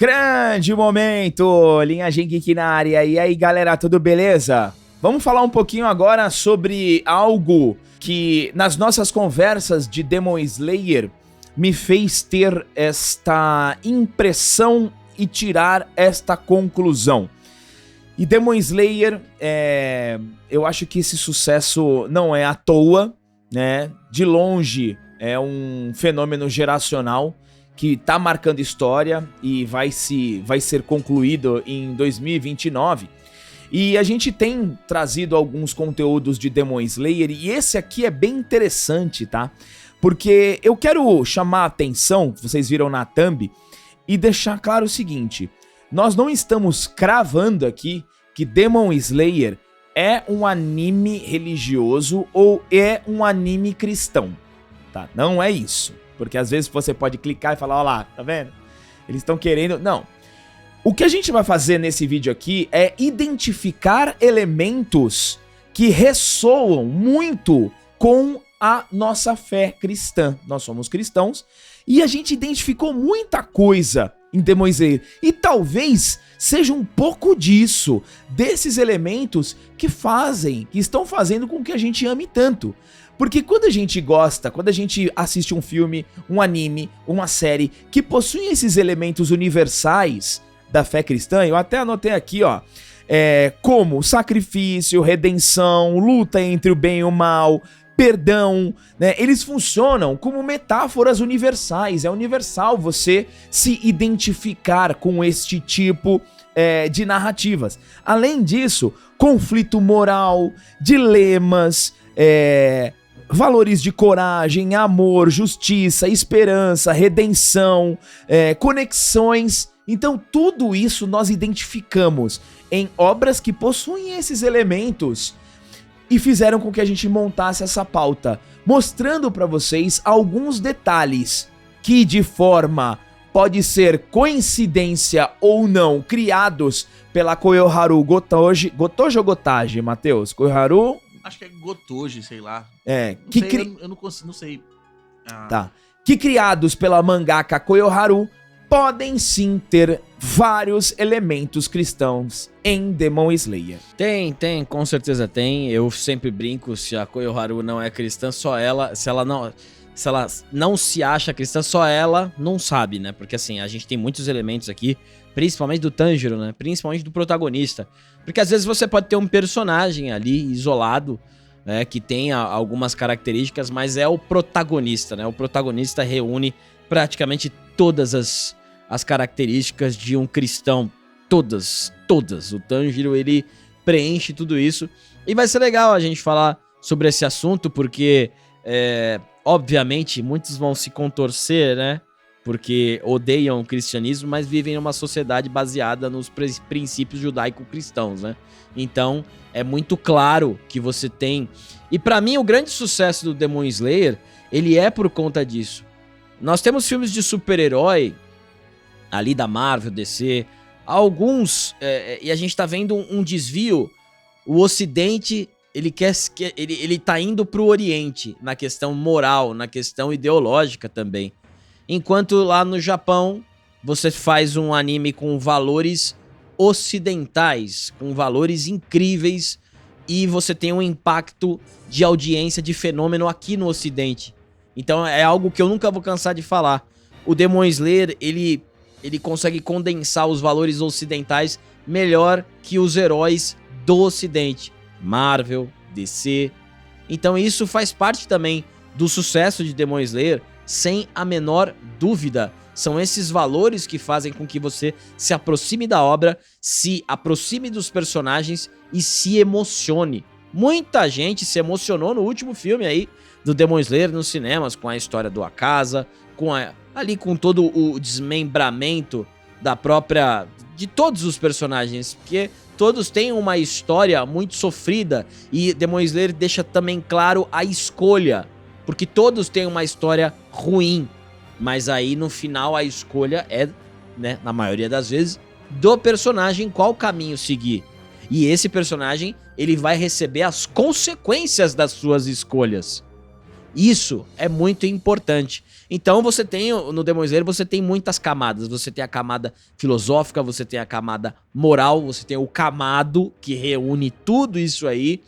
Grande momento, Linhagem Geek na área. E aí, galera, tudo beleza? Vamos falar um pouquinho agora sobre algo que nas nossas conversas de Demon Slayer me fez ter esta impressão e tirar esta conclusão. E Demon Slayer, eu acho que esse sucesso não é à toa, né? De longe é um fenômeno geracional que tá marcando história e vai ser concluído em 2029. E a gente tem trazido alguns conteúdos de Demon Slayer e esse aqui é bem interessante, tá? Porque eu quero chamar a atenção, vocês viram na thumb, e deixar claro o seguinte: nós não estamos cravando aqui que Demon Slayer é um anime religioso ou é um anime cristão, tá? Não é isso. Porque às vezes você pode clicar e falar, ó lá, tá vendo? Eles estão querendo... Não. O que a gente vai fazer nesse vídeo aqui é identificar elementos que ressoam muito com a nossa fé cristã. Nós somos cristãos e a gente identificou muita coisa em Demon Slayer. E talvez seja um pouco disso, desses elementos que estão fazendo com que a gente ame tanto. Porque quando a gente gosta, quando a gente assiste um filme, um anime, uma série que possui esses elementos universais da fé cristã, eu até anotei aqui, ó, como sacrifício, redenção, luta entre o bem e o mal, perdão, né? Eles funcionam como metáforas universais. É universal você se identificar com este tipo de narrativas. Além disso, conflito moral, dilemas, valores de coragem, amor, justiça, esperança, redenção, conexões. Então tudo isso nós identificamos em obras que possuem esses elementos e fizeram com que a gente montasse essa pauta, mostrando para vocês alguns detalhes que de forma pode ser coincidência ou não, criados pela Koyoharu Gotoji ou Gotaji, Matheus? Koyoharu... Acho que é Gotoji, sei lá. Eu não sei. Tá. Que criados pela mangaka Koyoharu podem sim ter vários elementos cristãos em Demon Slayer. Tem, com certeza tem. Eu sempre brinco, se a Koyoharu não é cristã, só ela, se ela não se acha cristã, só ela não sabe, né? Porque assim, a gente tem muitos elementos aqui, principalmente do Tanjiro, né? Principalmente do protagonista. Porque às vezes você pode ter um personagem ali isolado, né, que tenha algumas características, mas é o protagonista, né? O protagonista reúne praticamente todas as características de um cristão. Todas. O Tanjiro, ele preenche tudo isso. E vai ser legal a gente falar sobre esse assunto, porque, obviamente, muitos vão se contorcer, né? Porque odeiam o cristianismo, mas vivem numa sociedade baseada nos princípios judaico-cristãos, né? Então, é muito claro que você tem... E pra mim, o grande sucesso do Demon Slayer, ele é por conta disso. Nós temos filmes de super-herói, ali da Marvel, DC, alguns, e a gente tá vendo um desvio. O Ocidente, ele tá indo pro Oriente, na questão moral, na questão ideológica também. Enquanto lá no Japão, você faz um anime com valores ocidentais, com valores incríveis, e você tem um impacto de audiência, de fenômeno aqui no Ocidente. Então é algo que eu nunca vou cansar de falar. O Demon Slayer, ele consegue condensar os valores ocidentais melhor que os heróis do Ocidente. Marvel, DC. Então isso faz parte também do sucesso de Demon Slayer, sem a menor dúvida. São esses valores que fazem com que você se aproxime da obra, se aproxime dos personagens e se emocione. Muita gente se emocionou no último filme aí do Demon Slayer nos cinemas, com a história do Akaza, com todo o desmembramento de todos os personagens, porque todos têm uma história muito sofrida, e Demon Slayer deixa também claro a escolha, porque todos têm uma história ruim, mas aí no final a escolha é, né, na maioria das vezes, do personagem qual caminho seguir. E esse personagem, ele vai receber as consequências das suas escolhas. Isso é muito importante. Então você tem, no Demon Slayer, você tem muitas camadas. Você tem a camada filosófica, você tem a camada moral, você tem o Kamado, que reúne tudo isso aí.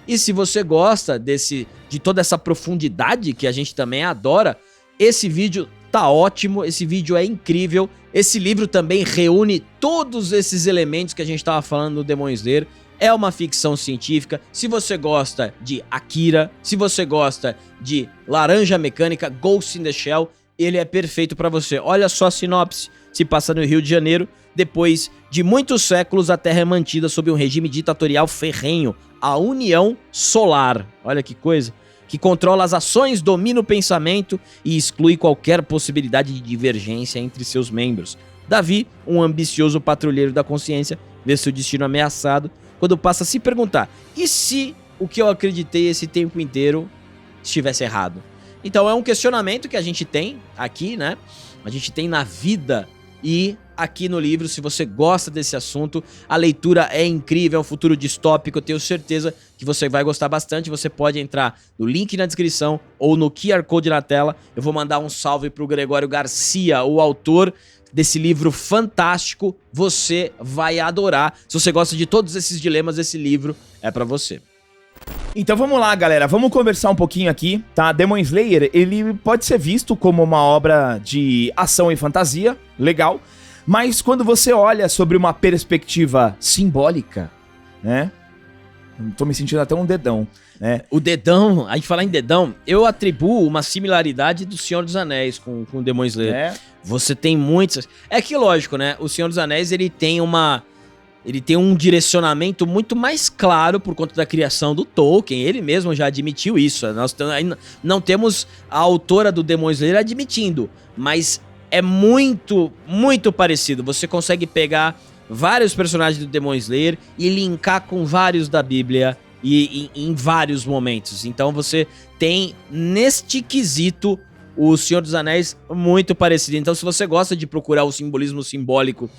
E se você gosta de toda essa profundidade que a gente também adora, esse vídeo tá ótimo, esse vídeo é incrível. Esse livro também reúne todos esses elementos que a gente tava falando no Demon Slayer. É uma ficção científica. Se você gosta de Akira, se você gosta de Laranja Mecânica, Ghost in the Shell, ele é perfeito pra você. Olha só a sinopse. Se passa no Rio de Janeiro. Depois de muitos séculos, a Terra é mantida sob um regime ditatorial ferrenho, a União Solar. Olha que coisa. Que controla as ações, domina o pensamento e exclui qualquer possibilidade de divergência entre seus membros. Davi, um ambicioso patrulheiro da consciência, vê seu destino ameaçado quando passa a se perguntar: e se o que eu acreditei esse tempo inteiro estivesse errado? Então é um questionamento que a gente tem aqui, né? A gente tem na vida e aqui no livro. Se você gosta desse assunto, a leitura é incrível, é um futuro distópico, eu tenho certeza que você vai gostar bastante. Você pode entrar no link na descrição ou no QR Code na tela. Eu vou mandar um salve pro Gregório Garcia, o autor desse livro fantástico. Você vai adorar. Se você gosta de todos esses dilemas, esse livro é pra você. Então vamos lá, galera, vamos conversar um pouquinho aqui, tá? Demon Slayer, ele pode ser visto como uma obra de ação e fantasia, legal, mas quando você olha sobre uma perspectiva simbólica, né? Tô me sentindo até um dedão, né? O dedão, a gente falar em dedão, eu atribuo uma similaridade do Senhor dos Anéis com o Demon Slayer. É. Você tem muitas... É que lógico, né? O Senhor dos Anéis, ele tem um direcionamento muito mais claro por conta da criação do Tolkien. Ele mesmo já admitiu isso. Nós não temos a autora do Demon Slayer admitindo, mas é muito, muito parecido. Você consegue pegar vários personagens do Demon Slayer e linkar com vários da Bíblia e em vários momentos. Então você tem, neste quesito, o Senhor dos Anéis muito parecido. Então se você gosta de procurar o simbolismo simbólico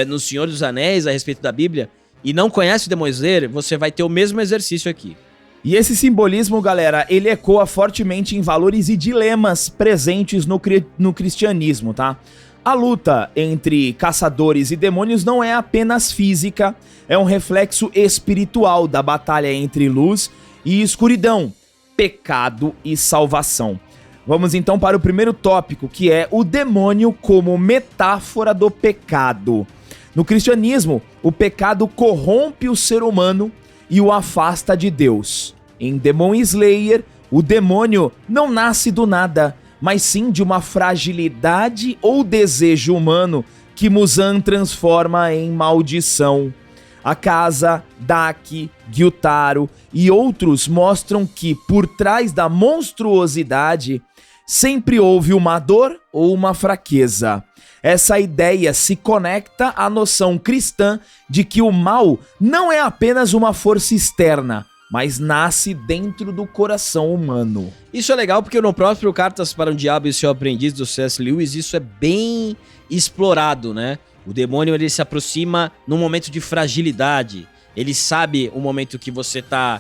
no Senhor dos Anéis a respeito da Bíblia e não conhece o Demon Slayer, você vai ter o mesmo exercício aqui. E esse simbolismo, galera, ele ecoa fortemente em valores e dilemas presentes no cristianismo, tá? A luta entre caçadores e demônios não é apenas física, é um reflexo espiritual da batalha entre luz e escuridão, pecado e salvação. Vamos então para o primeiro tópico, que é o demônio como metáfora do pecado. No cristianismo, o pecado corrompe o ser humano e o afasta de Deus. Em Demon Slayer, o demônio não nasce do nada, mas sim de uma fragilidade ou desejo humano que Muzan transforma em maldição. Akaza, Daki, Gyutaro e outros mostram que, por trás da monstruosidade, sempre houve uma dor ou uma fraqueza. Essa ideia se conecta à noção cristã de que o mal não é apenas uma força externa, mas nasce dentro do coração humano. Isso é legal porque no próprio Cartas para um Diabo e Seu Aprendiz do C.S. Lewis, isso é bem explorado, né? O demônio, ele se aproxima num momento de fragilidade. Ele sabe o momento que você tá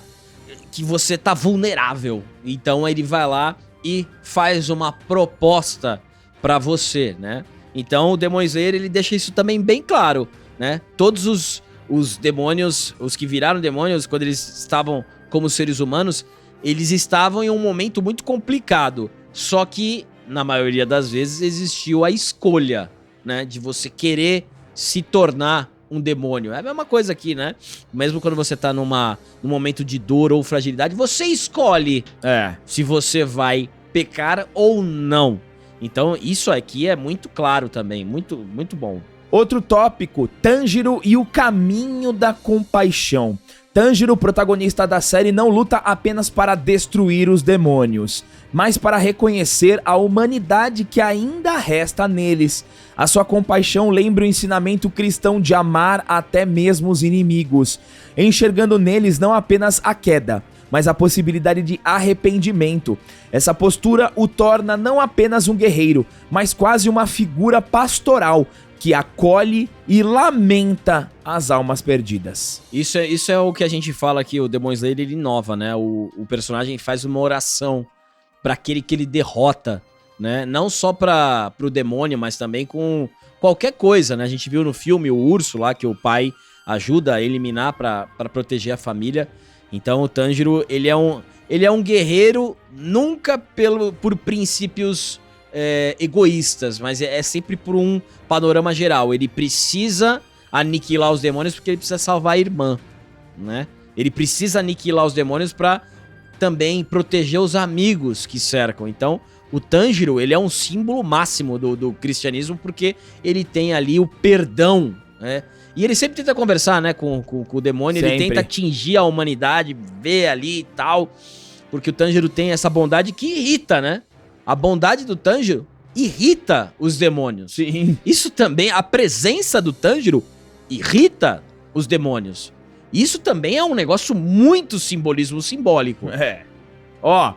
vulnerável. Então ele vai lá e faz uma proposta pra você, né? Então o Demon Slayer, ele deixa isso também bem claro, né? Todos os demônios, os que viraram demônios, quando eles estavam como seres humanos, eles estavam em um momento muito complicado. Só que, na maioria das vezes, existiu a escolha, né? De você querer se tornar um demônio. É a mesma coisa aqui, né? Mesmo quando você tá num momento de dor ou fragilidade, você escolhe se você vai pecar ou não. Então isso aqui é muito claro também, muito, muito bom. Outro tópico, Tanjiro e o caminho da compaixão. Tanjiro, protagonista da série, não luta apenas para destruir os demônios, mas para reconhecer a humanidade que ainda resta neles. A sua compaixão lembra o ensinamento cristão de amar até mesmo os inimigos, enxergando neles não apenas a queda, mas a possibilidade de arrependimento. Essa postura o torna não apenas um guerreiro, mas quase uma figura pastoral, que acolhe e lamenta as almas perdidas. Isso é o que a gente fala aqui, o Demon Slayer, ele inova, né? O personagem faz uma oração para aquele que ele derrota, né? Não só para pro demônio, mas também com qualquer coisa, né? A gente viu no filme o urso lá que o pai ajuda a eliminar para proteger a família. Então o Tanjiro, ele é um guerreiro nunca por princípios egoístas, mas é sempre por um panorama geral. Ele precisa aniquilar os demônios porque ele precisa salvar a irmã, né? Ele precisa aniquilar os demônios para também proteger os amigos que cercam. Então, o Tanjiro, ele é um símbolo máximo do cristianismo porque ele tem ali o perdão, né? E ele sempre tenta conversar, né, com o demônio, sempre. Ele tenta atingir a humanidade, ver ali e tal, porque o Tanjiro tem essa bondade que irrita, né? A bondade do Tanjiro irrita os demônios. Sim. Isso também, a presença do Tanjiro irrita os demônios. Isso também é um negócio muito simbolismo simbólico. Ó,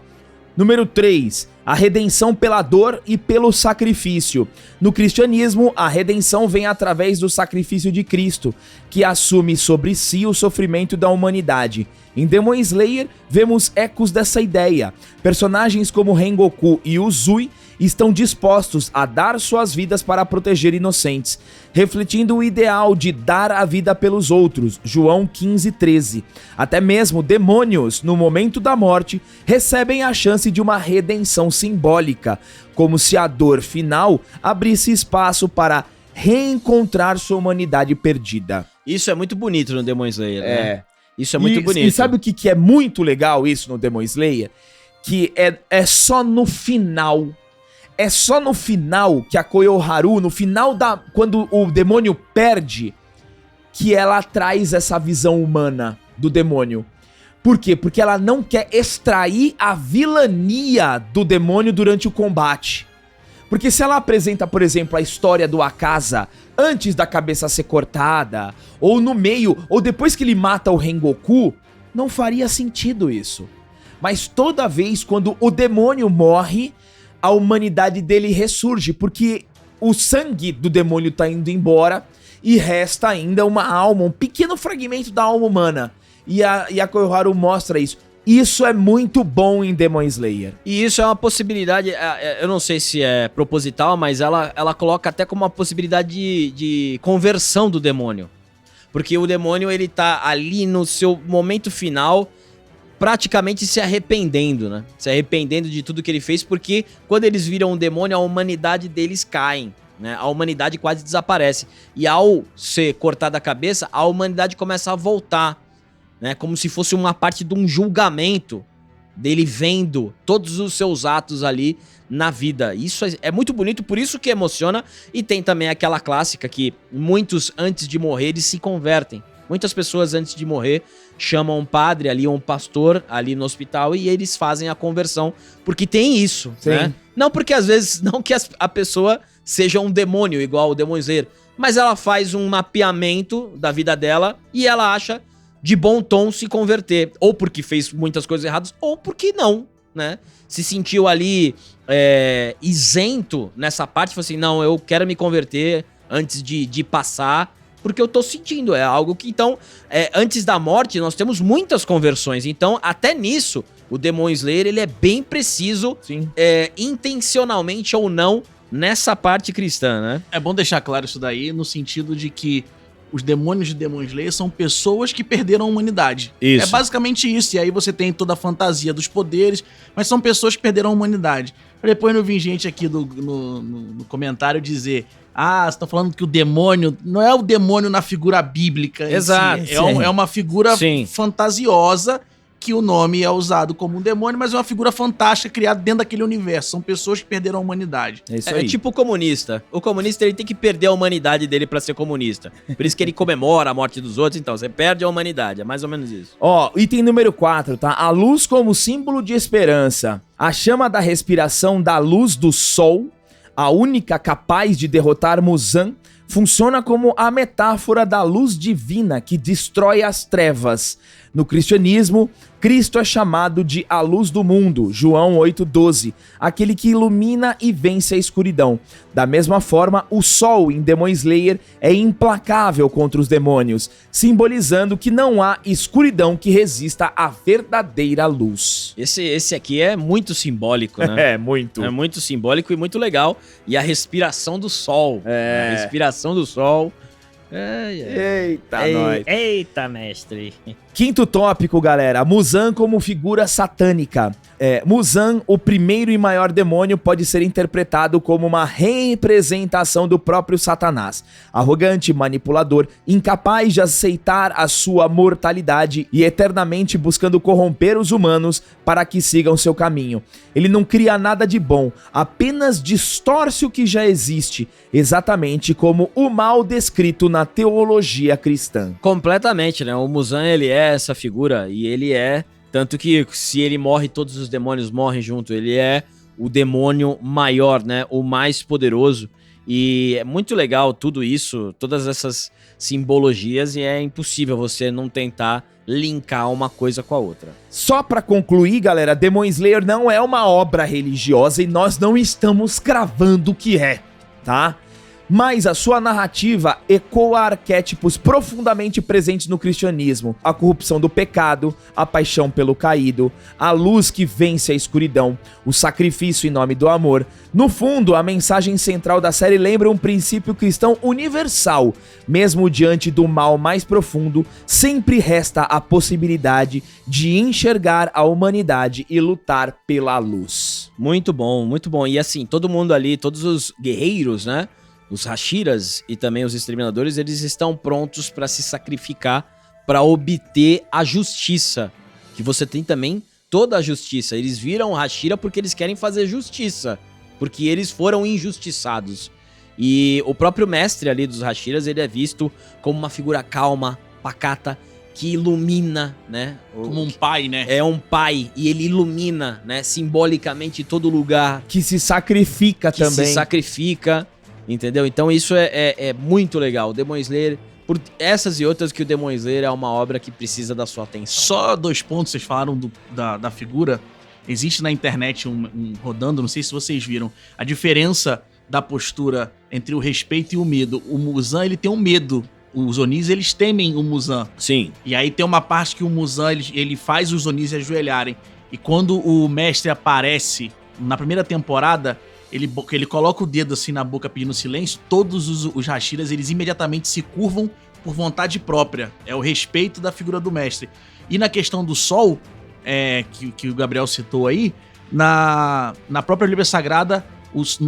número 3. A redenção pela dor e pelo sacrifício. No cristianismo, a redenção vem através do sacrifício de Cristo, que assume sobre si o sofrimento da humanidade. Em Demon Slayer, vemos ecos dessa ideia. Personagens como Rengoku e Uzui estão dispostos a dar suas vidas para proteger inocentes, refletindo o ideal de dar a vida pelos outros, João 15:13. Até mesmo demônios, no momento da morte, recebem a chance de uma redenção simbólica, como se a dor final abrisse espaço para reencontrar sua humanidade perdida. Isso é muito bonito no Demon Slayer, né? Isso é muito bonito. E sabe o que é muito legal isso no Demon Slayer? Que é só no final. É só no final que a Koyoharu, no final quando o demônio perde, que ela traz essa visão humana do demônio. Por quê? Porque ela não quer extrair a vilania do demônio durante o combate. Porque se ela apresenta, por exemplo, a história do Akaza antes da cabeça ser cortada, ou no meio, ou depois que ele mata o Rengoku, não faria sentido isso. Mas toda vez quando o demônio morre, a humanidade dele ressurge, porque o sangue do demônio tá indo embora e resta ainda uma alma, um pequeno fragmento da alma humana. E a Koyoharu mostra isso. Isso é muito bom em Demon Slayer. E isso é uma possibilidade, eu não sei se é proposital, mas ela coloca até como uma possibilidade de conversão do demônio. Porque o demônio, ele tá ali no seu momento final, praticamente se arrependendo, né? Se arrependendo de tudo que ele fez, porque quando eles viram um demônio, a humanidade deles cai, né? A humanidade quase desaparece. E ao ser cortada a cabeça, a humanidade começa a voltar, né? Como se fosse uma parte de um julgamento dele vendo todos os seus atos ali na vida. Isso é muito bonito, por isso que emociona. E tem também aquela clássica que muitos antes de morrer eles se convertem. Muitas pessoas antes de morrer chamam um padre ali, um pastor ali no hospital e eles fazem a conversão. Porque tem isso, né? Não porque às vezes, não que a pessoa seja um demônio igual o Demon Slayer, mas ela faz um mapeamento da vida dela e ela acha de bom tom se converter. Ou porque fez muitas coisas erradas, ou porque não, né? Se sentiu ali isento nessa parte, falou assim, não, eu quero me converter antes de passar, porque eu tô sentindo, é algo que, então, antes da morte, nós temos muitas conversões, então, até nisso, o Demon Slayer, ele é bem preciso, intencionalmente ou não, nessa parte cristã, né? É bom deixar claro isso daí, no sentido de que os demônios de Demon Slayer são pessoas que perderam a humanidade. Isso. É basicamente isso, e aí você tem toda a fantasia dos poderes, mas são pessoas que perderam a humanidade. Pra depois não vir gente aqui no comentário dizer: ah, você tá falando que o demônio não é o demônio na figura bíblica. Exato. Si. É uma figura fantasiosa que o nome é usado como um demônio, mas é uma figura fantástica criada dentro daquele universo. São pessoas que perderam a humanidade. É isso aí. É tipo o comunista. O comunista, ele tem que perder a humanidade dele pra ser comunista. Por isso que ele comemora a morte dos outros. Então, você perde a humanidade. É mais ou menos isso. Ó, item número 4, tá? A luz como símbolo de esperança. A chama da respiração da luz do sol, a única capaz de derrotar Muzan, funciona como a metáfora da luz divina que destrói as trevas. No cristianismo, Cristo é chamado de a luz do mundo, João 8,12, aquele que ilumina e vence a escuridão. Da mesma forma, o sol em Demon Slayer é implacável contra os demônios, simbolizando que não há escuridão que resista à verdadeira luz. Esse aqui é muito simbólico, né? Muito. É muito simbólico e muito legal. E a respiração do sol. A respiração do sol. Eita, nós. Eita, mestre. Quinto tópico, galera. Muzan como figura satânica. Muzan, o primeiro e maior demônio, pode ser interpretado como uma representação do próprio Satanás. Arrogante, manipulador, incapaz de aceitar a sua mortalidade e eternamente buscando corromper os humanos para que sigam seu caminho. Ele não cria nada de bom, apenas distorce o que já existe, exatamente como o mal descrito na teologia cristã. Completamente, né? O Muzan, ele é essa figura e ele é... Tanto que se ele morre, todos os demônios morrem junto. Ele é o demônio maior, né? O mais poderoso. E é muito legal tudo isso, todas essas simbologias, e é impossível você não tentar linkar uma coisa com a outra. Só pra concluir, galera, Demon Slayer não é uma obra religiosa e nós não estamos cravando que é, tá? Mas a sua narrativa ecoa arquétipos profundamente presentes no cristianismo. A corrupção do pecado, a paixão pelo caído, a luz que vence a escuridão, o sacrifício em nome do amor. No fundo, a mensagem central da série lembra um princípio cristão universal. Mesmo diante do mal mais profundo, sempre resta a possibilidade de enxergar a humanidade e lutar pela luz. Muito bom, muito bom. E assim, todo mundo ali, todos os guerreiros, né? Os Hashiras e também os Exterminadores, eles estão prontos para se sacrificar para obter a justiça. Que você tem também toda a justiça. Eles viram Hashira porque eles querem fazer justiça. Porque eles foram injustiçados. E o próprio mestre ali dos Hashiras, ele é visto como uma figura calma, pacata, que ilumina, né? Como um pai, né? É um pai e ele ilumina, né? Simbolicamente todo lugar. Que se sacrifica Que também. se sacrifica. Entendeu? Então isso é muito legal. O Demon Slayer, por essas e outras, que o Demon Slayer é uma obra que precisa da sua atenção. Só 2 pontos, vocês falaram da figura. Existe na internet rodando, não sei se vocês viram, a diferença da postura entre o respeito e o medo. O Muzan, ele tem um medo. Os Onis, eles temem o Muzan. Sim. E aí tem uma parte que o Muzan, ele faz os Onis ajoelharem. E quando o mestre aparece na primeira temporada... Ele coloca o dedo assim na boca pedindo silêncio, todos os Hashiras, eles imediatamente se curvam por vontade própria. É o respeito da figura do mestre. E na questão do sol, que o Gabriel citou aí, na própria Bíblia Sagrada,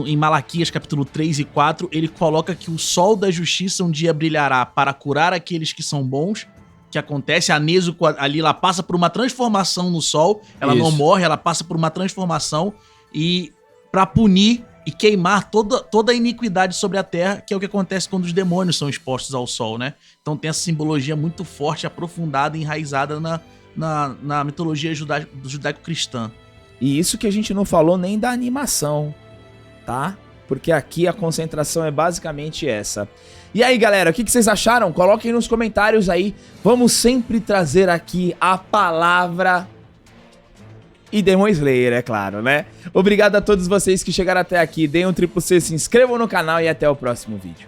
em Malaquias capítulo 3 e 4, ele coloca que o sol da justiça um dia brilhará para curar aqueles que são bons. Que acontece, a Nezuko ali, ela passa por uma transformação no sol, ela não morre, ela passa por uma transformação e... para punir e queimar toda a iniquidade sobre a terra, que é o que acontece quando os demônios são expostos ao sol, né? Então tem essa simbologia muito forte, aprofundada, enraizada na mitologia judaico-cristã. E isso que a gente não falou nem da animação, tá? Porque aqui a concentração é basicamente essa. E aí, galera, o que vocês acharam? Coloquem nos comentários aí. Vamos sempre trazer aqui a palavra... e Demon Slayer, é claro, né? Obrigado a todos vocês que chegaram até aqui. Deem um triplo C, se inscrevam no canal e até o próximo vídeo.